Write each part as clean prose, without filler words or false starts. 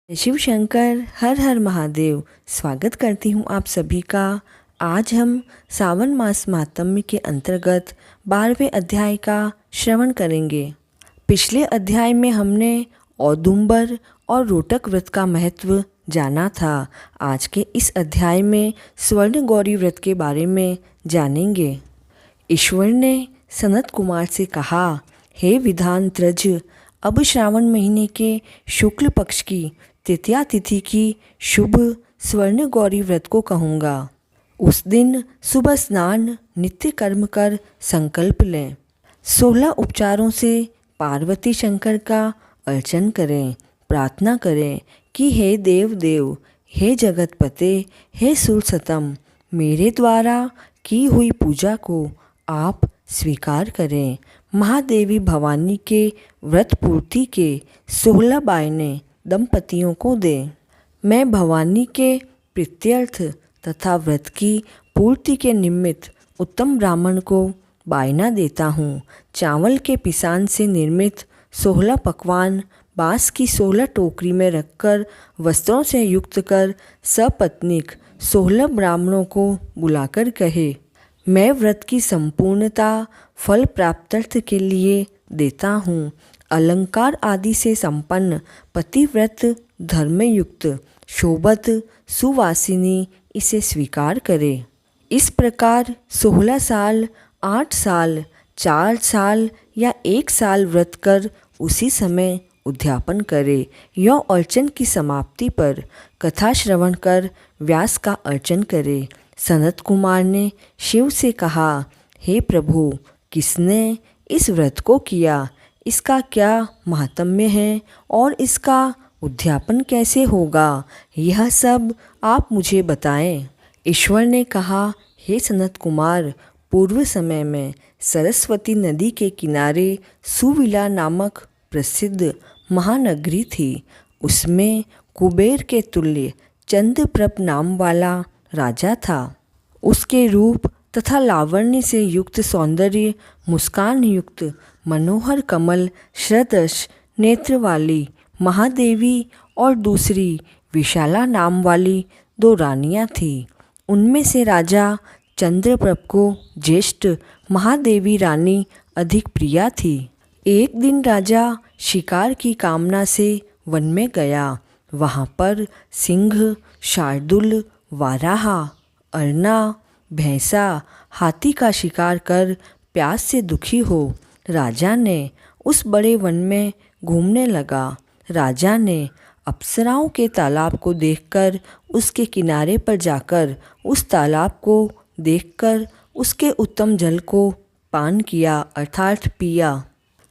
शिव शंकर हर हर महादेव। स्वागत करती हूँ आप सभी का। आज हम सावन मास माहात्म्य के अंतर्गत 12वें अध्याय का श्रवण करेंगे। पिछले अध्याय में हमने औदुंबर और रोटक व्रत का महत्व जाना था। आज के इस अध्याय में स्वर्ण गौरी व्रत के बारे में जानेंगे। ईश्वर ने सनत कुमार से कहा, हे विधान त्रज, अब श्रावण महीने के शुक्ल पक्ष की तृतीया तिथि की शुभ स्वर्ण गौरी व्रत को कहूँगा। उस दिन सुबह स्नान नित्य कर्म कर संकल्प लें। 16 उपचारों से पार्वती शंकर का अर्चन करें। प्रार्थना करें कि हे देव देव, हे जगतपते, हे सुरसतम, मेरे द्वारा की हुई पूजा को आप स्वीकार करें। महादेवी भवानी के व्रत पूर्ति के 16 बायने दंपतियों को दें। मैं भवानी के प्रीत्यर्थ तथा व्रत की पूर्ति के निमित्त उत्तम ब्राह्मण को बायना देता हूँ। चावल के पिसान से निर्मित 16 पकवान बाँस की 16 टोकरी में रखकर वस्त्रों से युक्त कर सपत्नीक 16 ब्राह्मणों को बुलाकर कहे, मैं व्रत की संपूर्णता फल प्राप्त्यर्थ के लिए देता हूँ। अलंकार आदि से संपन्न पतिव्रत धर्मयुक्त शोभत सुवासिनी इसे स्वीकार करे। इस प्रकार 16 साल, 8 साल, 4 साल या 1 साल व्रत कर उसी समय उद्यापन करे। यह अर्चन की समाप्ति पर कथा श्रवण कर व्यास का अर्चन करे। सनत कुमार ने शिव से कहा, हे प्रभु, किसने इस व्रत को किया, इसका क्या महात्म्य है और इसका उद्यापन कैसे होगा, यह सब आप मुझे बताएं। ईश्वर ने कहा, हे सनत कुमार, पूर्व समय में सरस्वती नदी के किनारे सुविला नामक प्रसिद्ध महानगरी थी। उसमें कुबेर के तुल्य चंद्रप्रभ नाम वाला राजा था। उसके रूप तथा लावण्य से युक्त सौंदर्य, मुस्कान युक्त मनोहर कमल सदृश नेत्र वाली महादेवी और दूसरी विशाला नाम वाली 2 रानियां थीं। उनमें से राजा चंद्रप्रभ को ज्येष्ठ महादेवी रानी अधिक प्रिया थी। एक दिन राजा शिकार की कामना से वन में गया। वहाँ पर सिंह, शार्दुल, वाराहा, अरना, भैंसा, हाथी का शिकार कर प्यास से दुखी हो राजा ने उस बड़े वन में घूमने लगा। राजा ने अप्सराओं के तालाब को देखकर उसके किनारे पर जाकर उस तालाब को देखकर उसके उत्तम जल को पान किया अर्थात पिया।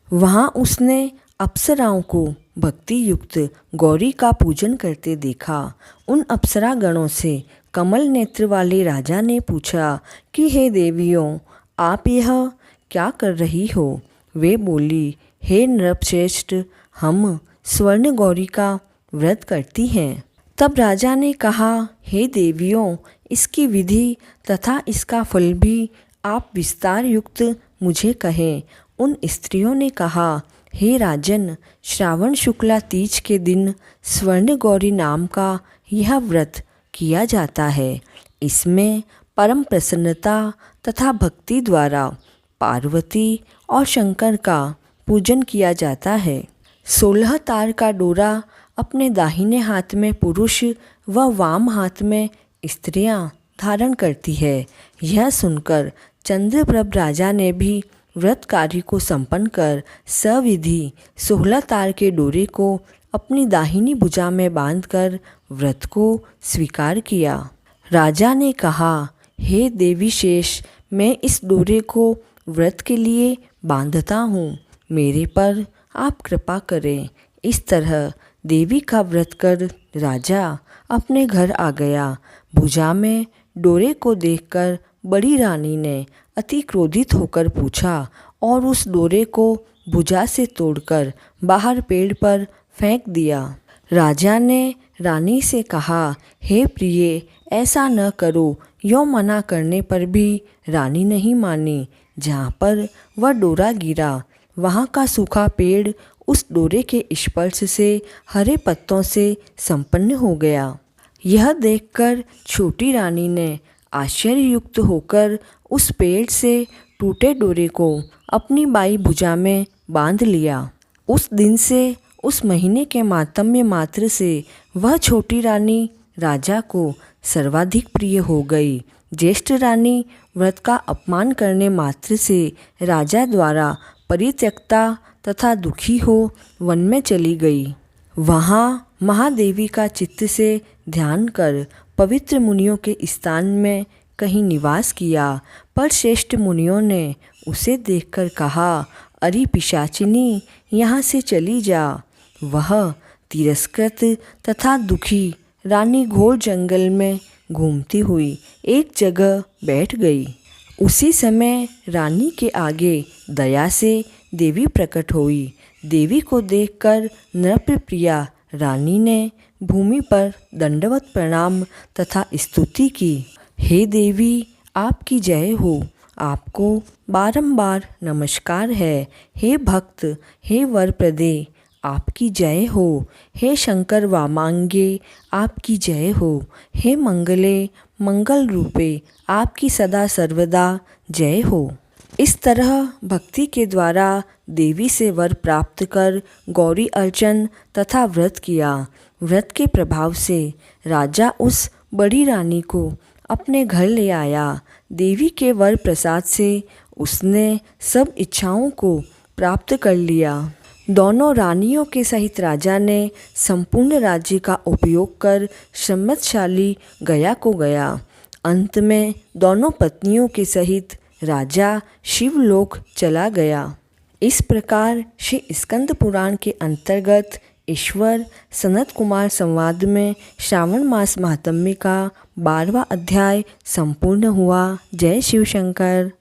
वहाँ उसने अप्सराओं को भक्ति युक्त गौरी का पूजन करते देखा। उन अप्सरा गणों से कमल नेत्र वाले राजा ने पूछा कि हे देवियों, आप यह क्या कर रही हो। वे बोली, हे नृपश्रेष्ठ, हम स्वर्ण गौरी का व्रत करती हैं। तब राजा ने कहा, हे देवियों, इसकी विधि तथा इसका फल भी आप विस्तार युक्त मुझे कहें। उन स्त्रियों ने कहा, हे राजन, श्रावण शुक्ला तीज के दिन स्वर्ण गौरी नाम का यह व्रत किया जाता है। इसमें परम प्रसन्नता तथा भक्ति द्वारा पार्वती और शंकर का पूजन किया जाता है। 16 तार का डोरा अपने दाहिने हाथ में पुरुष व वाम हाथ में स्त्रियां धारण करती है। यह सुनकर चंद्रप्रभ राजा ने भी व्रत कार्य को संपन्न कर सविधि 16 तार के डोरे को अपनी दाहिनी भुजा में बांधकर व्रत को स्वीकार किया। राजा ने कहा, हे देवी शेष, मैं इस डोरे को व्रत के लिए बांधता हूँ, मेरे पर आप कृपा करें। इस तरह देवी का व्रत कर राजा अपने घर आ गया। भुजा में डोरे को देखकर बड़ी रानी ने अति क्रोधित होकर पूछा और उस डोरे को भुजा से तोड़कर बाहर पेड़ पर फेंक दिया। राजा ने रानी से कहा, हे प्रिय, ऐसा न करो। यो मना करने पर भी रानी नहीं मानी। जहाँ पर वह डोरा गिरा वहाँ का सूखा पेड़ उस डोरे के स्पर्श से हरे पत्तों से संपन्न हो गया। यह देखकर छोटी रानी ने आश्चर्ययुक्त होकर उस पेड़ से टूटे डोरे को अपनी बाई भुजा में बांध लिया। उस दिन से, उस महीने के मातम्य मात्र से वह छोटी रानी राजा को सर्वाधिक प्रिय हो गई। ज्येष्ठ रानी व्रत का अपमान करने मात्र से राजा द्वारा परित्यक्ता तथा दुखी हो वन में चली गई। वहाँ महादेवी का चित्त से ध्यान कर पवित्र मुनियों के स्थान में कहीं निवास किया, पर श्रेष्ठ मुनियों ने उसे देखकर कहा, अरे पिशाचिनी, यहाँ से चली जा। वह तिरस्कृत तथा दुखी रानी घोर जंगल में घूमती हुई एक जगह बैठ गई। उसी समय रानी के आगे दया से देवी प्रकट हुई। देवी को देखकर नृपप्रिया रानी ने भूमि पर दंडवत प्रणाम तथा स्तुति की। हे देवी, आपकी जय हो, आपको बारंबार नमस्कार है। हे भक्त, हे वरप्रदे, आपकी जय हो। हे शंकर वामांगे, आपकी जय हो। हे मंगले, मंगल रूपे, आपकी सदा सर्वदा जय हो। इस तरह भक्ति के द्वारा देवी से वर प्राप्त कर गौरी अर्चन तथा व्रत किया। व्रत के प्रभाव से राजा उस बड़ी रानी को अपने घर ले आया। देवी के वर प्रसाद से उसने सब इच्छाओं को प्राप्त कर लिया। दोनों रानियों के सहित राजा ने संपूर्ण राज्य का उपयोग कर सम्मतशाली गया को गया। अंत में दोनों पत्नियों के सहित राजा शिवलोक चला गया। इस प्रकार श्री स्कंद पुराण के अंतर्गत ईश्वर सनत कुमार संवाद में श्रावण मास महात्म्य का 12वां अध्याय संपूर्ण हुआ। जय शिव शंकर।